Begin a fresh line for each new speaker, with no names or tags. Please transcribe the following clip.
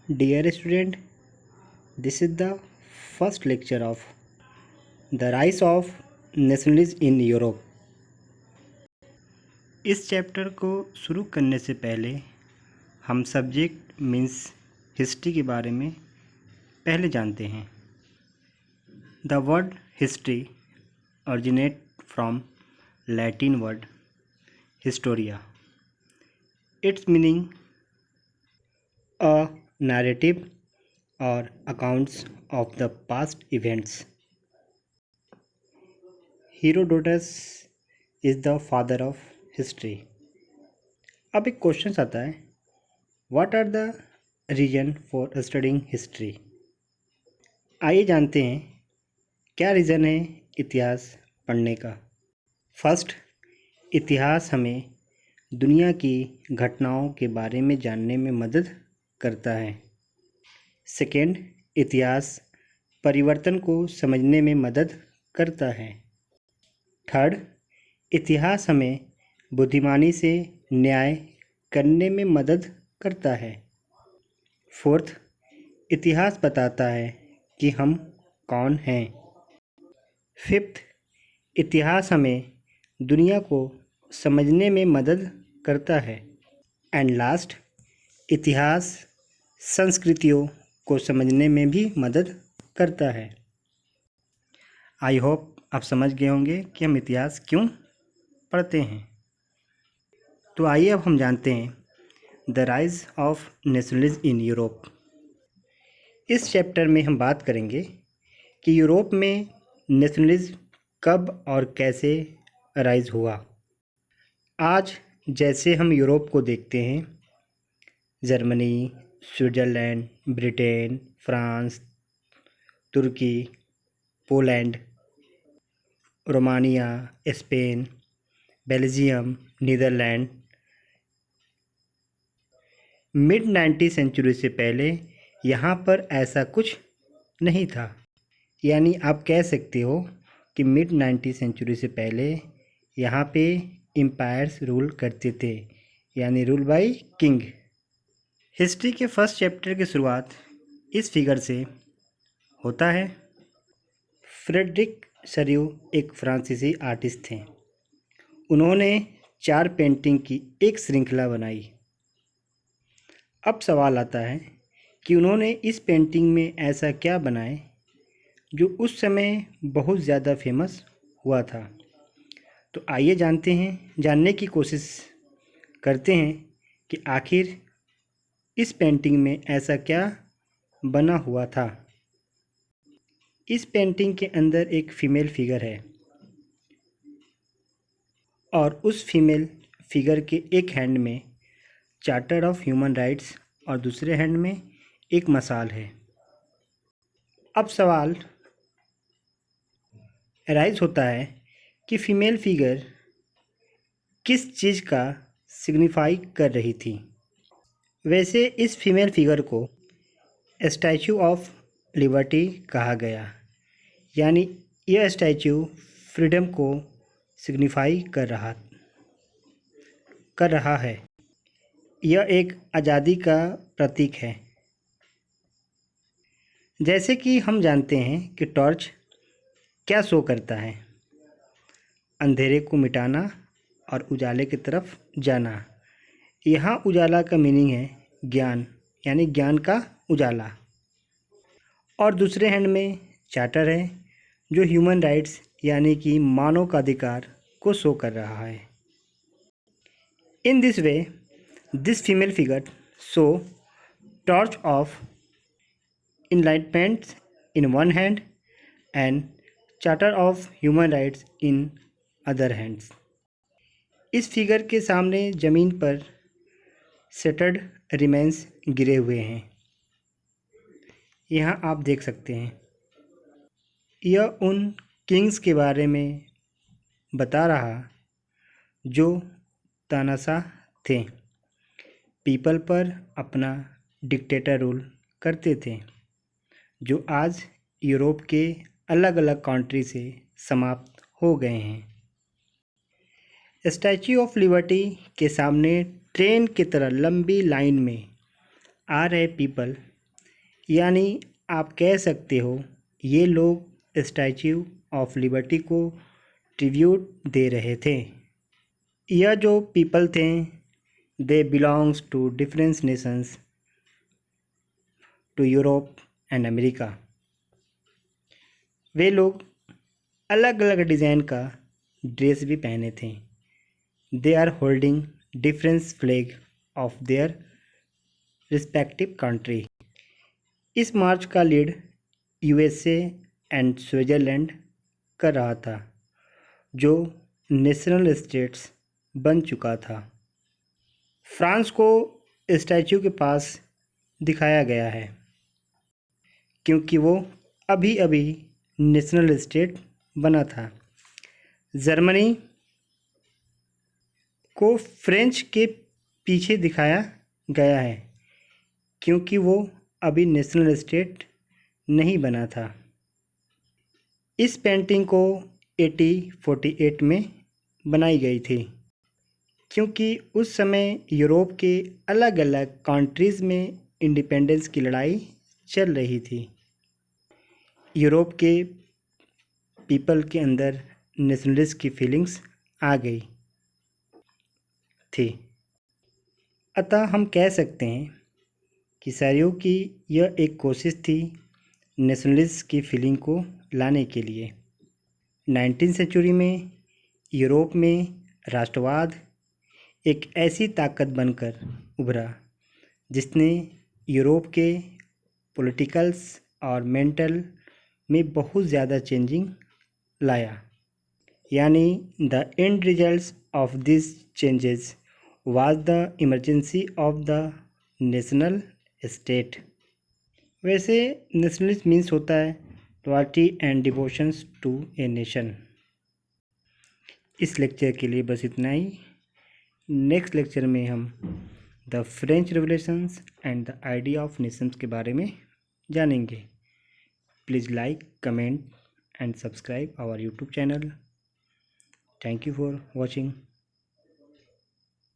Dear student, this is the first lecture of the rise of nationalism in Europe. इस chapter को शुरू करने से पहले हम सब्जेक्ट मीन्स हिस्ट्री के बारे में पहले जानते हैं। The word history originate from Latin word historia. Its meaning a narrative or accounts of the past events. Herodotus is the father of history. अब एक क्वेश्चन आता है, what are the reason for studying history. आइए जानते हैं क्या reason है इतिहास पढ़ने का। फर्स्ट, इतिहास हमें दुनिया की घटनाओं के बारे में जानने में मदद करता है। सेकेंड, इतिहास परिवर्तन को समझने में मदद करता है। थर्ड, इतिहास हमें बुद्धिमानी से न्याय करने में मदद करता है। फोर्थ, इतिहास बताता है कि हम कौन हैं। फिफ्थ, इतिहास हमें दुनिया को समझने में मदद करता है। एंड लास्ट, इतिहास संस्कृतियों को समझने में भी मदद करता है। आई होप आप समझ गए होंगे कि हम इतिहास क्यों पढ़ते हैं। तो आइए अब हम जानते हैं the rise of nationalism in Europe. इस चैप्टर में हम बात करेंगे कि यूरोप में नेशनलिज्म कब और कैसे राइज हुआ। आज जैसे हम यूरोप को देखते हैं, जर्मनी, स्विट्ज़रलैंड, ब्रिटेन, फ्रांस, तुर्की, Poland, Romania, Spain, Belgium, Netherland, mid 19वीं सेंचुरी से पहले यहाँ पर ऐसा कुछ नहीं था। यानी आप कह सकते हो कि मिड 19वीं सेंचुरी से पहले यहाँ पे एम्पायर्स रूल करते थे, यानी रूल बाय किंग। हिस्ट्री के फर्स्ट चैप्टर की शुरुआत इस फिगर से होता है। फ्रेडरिक शर्यू एक फ्रांसीसी आर्टिस्ट थे। उन्होंने 4 पेंटिंग की एक श्रृंखला बनाई। अब सवाल आता है कि उन्होंने इस पेंटिंग में ऐसा क्या बनाए जो उस समय बहुत ज़्यादा फेमस हुआ था। तो आइए जानने की कोशिश करते हैं कि आखिर इस पेंटिंग में ऐसा क्या बना हुआ था। इस पेंटिंग के अंदर एक फीमेल फिगर है और उस फीमेल फिगर के एक हैंड में चार्टर ऑफ ह्यूमन राइट्स और दूसरे हैंड में एक मशाल है। अब सवाल अराइज होता है कि फीमेल फिगर किस चीज़ का सिग्निफाई कर रही थी। वैसे इस फीमेल फिगर को स्टैचू ऑफ लिबर्टी कहा गया, यानी यह स्टैचू फ्रीडम को सिग्निफाई कर रहा है। यह एक आज़ादी का प्रतीक है। जैसे कि हम जानते हैं कि टॉर्च क्या शो करता है, अंधेरे को मिटाना और उजाले की तरफ जाना। यहाँ उजाला का मीनिंग है ज्ञान, यानी ज्ञान का उजाला। और दूसरे हैंड में चार्टर है जो ह्यूमन राइट्स यानी कि मानव का अधिकार को शो कर रहा है। In this way this female figure show torch of enlightenment in one hand and charter of human rights in other hands। इस फिगर के सामने ज़मीन पर सेटर्ड रिमेंस गिरे हुए हैं। यहाँ आप देख सकते हैं। यह उन किंग्स के बारे में बता रहा जो तानाशाह थे, पीपल पर अपना डिक्टेटर रूल करते थे, जो आज यूरोप के अलग अलग कंट्री से समाप्त हो गए हैं। स्टैचू ऑफ लिबर्टी के सामने ट्रेन की तरह लंबी लाइन में आ रहे पीपल यानी आप कह सकते हो ये लोग स्टैच्यू ऑफ लिबर्टी को ट्रिब्यूट दे रहे थे। यह जो पीपल थे they belongs to different nations to Europe and America. वे लोग अलग अलग डिज़ाइन का ड्रेस भी पहने थे। They are holding different flag of their respective country. इस मार्च का लीड यूएसए एंड स्विट्ज़रलैंड कर रहा था जो नेशनल स्टेट्स बन चुका था। फ्रांस को स्टैच्यू के पास दिखाया गया है क्योंकि वो अभी अभी नेशनल स्टेट बना था। जर्मनी को फ्रेंच के पीछे दिखाया गया है क्योंकि वो अभी नेशनल स्टेट नहीं बना था। इस पेंटिंग को 1848 में बनाई गई थी क्योंकि उस समय यूरोप के अलग अलग कंट्रीज़ में इंडिपेंडेंस की लड़ाई चल रही थी। यूरोप के पीपल के अंदर नेशनलिस्ट की फीलिंग्स आ गई थी। अतः हम कह सकते हैं कि सदियों की यह एक कोशिश थी नेशनलिस्ट की फीलिंग को लाने के लिए। 19वीं सेंचुरी में यूरोप में राष्ट्रवाद एक ऐसी ताकत बनकर उभरा जिसने यूरोप के पॉलिटिकल्स और मेंटल में बहुत ज़्यादा चेंजिंग लाया। यानी the end results of this changes was the emergency of the national state. वैसे नेशनलिस्ट मीन्स होता है loyalty and devotions to a nation. इस लेक्चर के लिए बस इतना ही। नेक्स्ट लेक्चर में हम the French revolutions and the idea of nations के बारे में जानेंगे। Please like, comment and subscribe our YouTube channel. Thank you for watching.